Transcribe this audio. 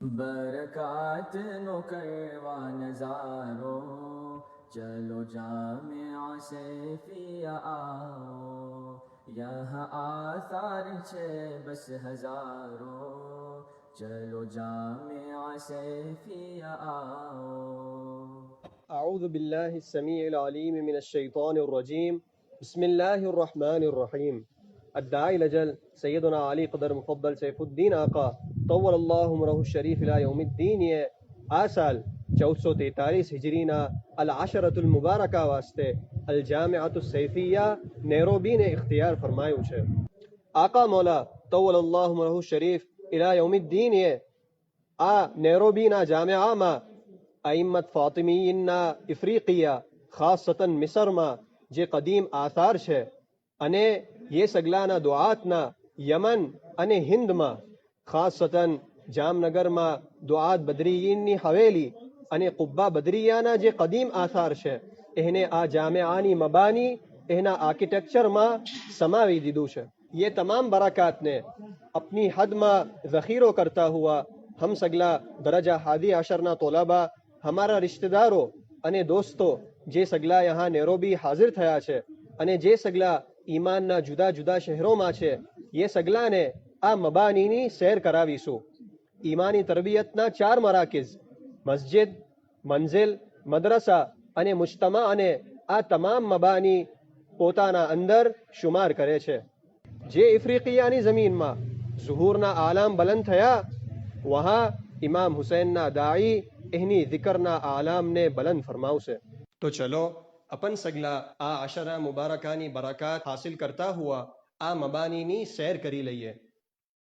बरकात no करवा नजारो, चलो जामिया सैफिया आओ। यहाँ आसार छे बस हजारों, चलो जामिया सैफिया आओ। أعوذ بالله السميع العليم من الشيطان الرجيم. بسم الله الرحمن الرحيم. الداعي لجل سيدنا علي قدر مفضل سيف الدين آقا طول الله عمره الشريف إلى يوم الدين ये आ साल 1443 हिजरीना अल-अशरतुल मुबारका वास्ते अल-जामिअतुस सैफिया नैरोबी ने इख्तियार फरमाયું છે. आका मौला तव्वलल्लाहु उमरहु शरीफ इला यौमिद्दीन ये आ नैरोबीना जामिआમાં अइम्मत फातिमीयिनના ઇફ્રિqiયા ખાસતન મિસરમાં જે કદીમ આથાર છે અને ये સગલાના દુઆતના યમન અને હિન્દમાં ખાસતન જામનગરમાં દુઆત બદરીયીનની હવેલી અને કુબ્બા બદરિયાના જે કદીમ આથાર છે એને આ જામિઆની મબાની એના આર્કિટેક્ચરમાં સમાવી દીધું છે. ये तमाम बरक़ात ने अपनी हद में ज़ख़ीरो करता हुआ हम सगला दरजा हादी आशरना तोलाबा हमारा रिश्तेदारों अने दोस्तों जे सगला यहाँ नैरोबी हाजिर थया छे अने जे सगला ईमानना जुदा जुदा शहरों में छे ये सगला ने आ मबानीनी सैर करावीशु. ईमानी तरबियतना 4 मराकिज मस्जिद, मंजिल, मदरसा अने मुज्तमा अने आ तमाम मबानी पोताना अंदर शुमार करे छे. जे इफ्रिकियानी जमीन में ज़ुहूरना आलाम बुलंद थया वहाँ इमाम हुसैनना दाई एहनी जिक्रना आलाम ने बुलंद फरमावशे. तो चलो अपन सगला आ अशरा मुबारकानी बरकात हासिल करता हुआ आ मबानीनी सैर करी लईए.